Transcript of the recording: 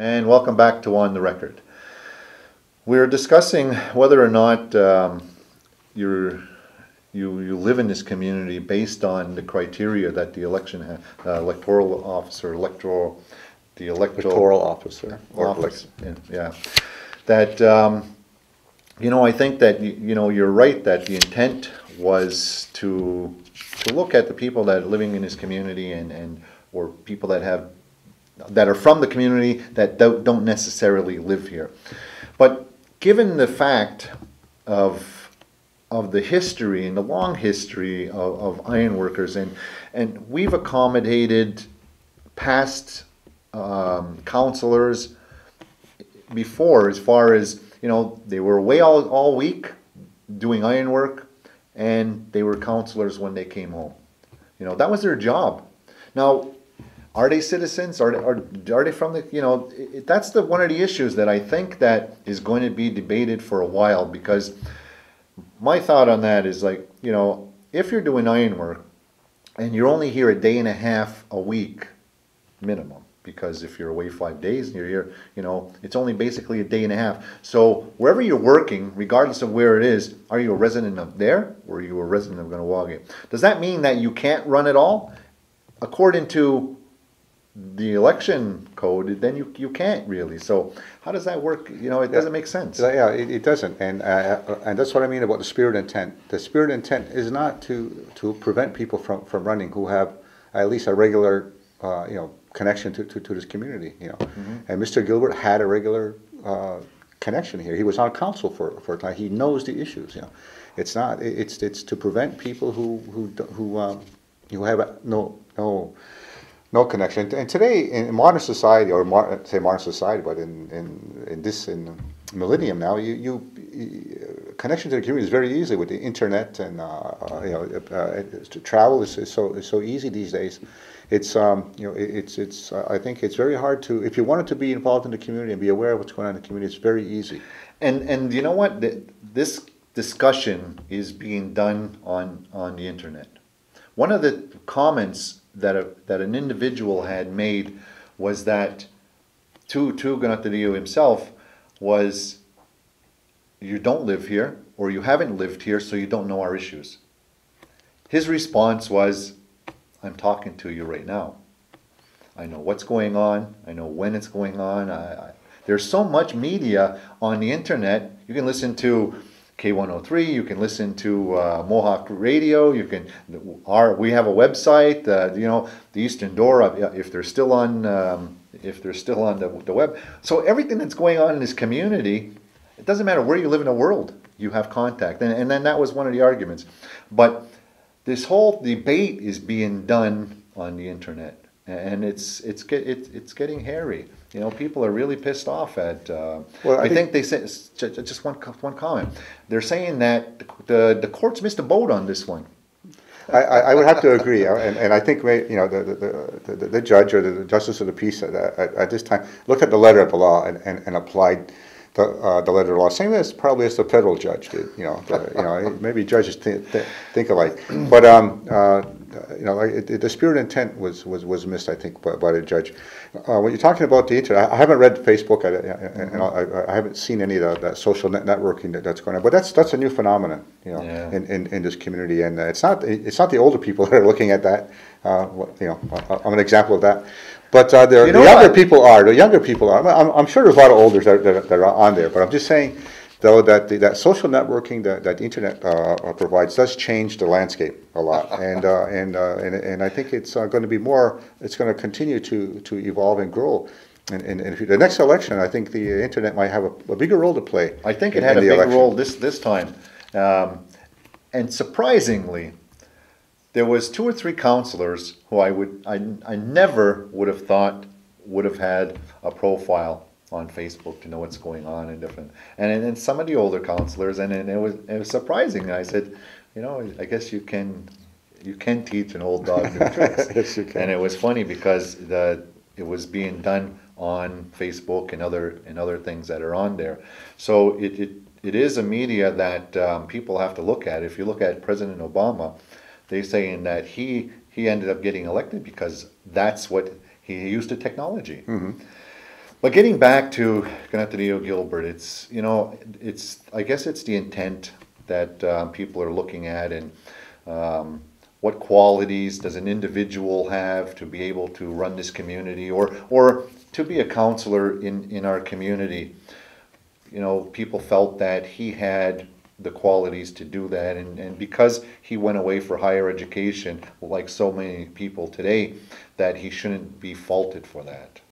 And welcome back to On the Record. We're discussing whether or not you live in this community based on the criteria that the electoral officer, electoral officer, office, yeah. That I think that you're right that the intent was to look at the people that are living in this community or people that are from the community that don't necessarily live here. But given the fact of the history and the long history of ironworkers, and we've accommodated past counselors before, as far as they were away all week doing ironwork, and they were counselors when they came home. That was their job. Now, are they citizens? Are they from the, that's one of the issues that I think that is going to be debated for a while, because my thought on that is if you're doing ironwork and you're only here a day and a half a week minimum, because if you're away 5 days and you're here, it's only basically a day and a half. So wherever you're working, regardless of where it is, are you a resident of there or are you a resident of Kahnawake? Does that mean that you can't run at all? According to the election code, then you can't really. So how does that work? It doesn't make sense. Yeah, it doesn't, and that's what I mean about the spirit intent. The spirit intent is not to prevent people from running who have at least a regular connection to this community. Mm-hmm. And Mr. Gilbert had a regular connection here. He was on council for a time. He knows the issues. It's not. It's to prevent people who have no connection. And today, in modern society, say modern society, but in this millennium now, connection to the community is very easy with the internet, and travel is so easy these days. It's I think it's very hard to, if you wanted to be involved in the community and be aware of what's going on in the community, it's very easy. And you know what? This discussion is being done on the internet. One of the comments that an individual had made was that to Kenneth Deer himself was, you don't live here, or you haven't lived here, so you don't know our issues. His response was, I'm talking to you right now. I know what's going on. I know when it's going on. There's so much media on the internet. You can listen to K103, you can listen to Mohawk Radio, we have a website, the Eastern Door, if they're still on the web. So everything that's going on in this community, it doesn't matter where you live in the world, you have contact. And then that was one of the arguments. But this whole debate is being done on the internet, and it's getting hairy. People are really pissed off at. I think they said, just one comment. They're saying that the courts missed a boat on this one. I would have to agree, and I think the judge or the justice of the peace at this time looked at the letter of the law and applied the letter of the law, same as probably as the federal judge did. Maybe judges think alike, but the spirit intent was missed, I think, by the judge. When you're talking about the internet, I haven't read Facebook, and I haven't seen any of that social networking that's going on. But that's a new phenomenon, in this community, and it's not the older people that are looking at that. I'm an example of that. But the younger people are. The younger people are. I'm sure there's a lot of olders that are on there. But I'm just saying, though, that that social networking that the internet provides does change the landscape a lot, and I think it's going to be more. It's going to continue to evolve and grow. And the next election, I think the internet might have a bigger role to play. I think it had a big role this time, and surprisingly, there was 2 or 3 counselors who I never would have thought would have had a profile on Facebook to know what's going on and some of the older counselors, and it was surprising. And I said, I guess you can teach an old dog new tricks. Yes, you can. And it was funny because it was being done on Facebook and other things that are on there. So it is a media that people have to look at. If you look at President Obama, they're saying that he ended up getting elected because that's what he used the technology. Mm-hmm. But getting back to Kenneth Deer Gilbert, it's, you know, it's, I guess it's the intent that people are looking at, and what qualities does an individual have to be able to run this community, or to be a counselor in our community. You know, people felt that he had the qualities to do that, and because he went away for higher education, like so many people today, that he shouldn't be faulted for that.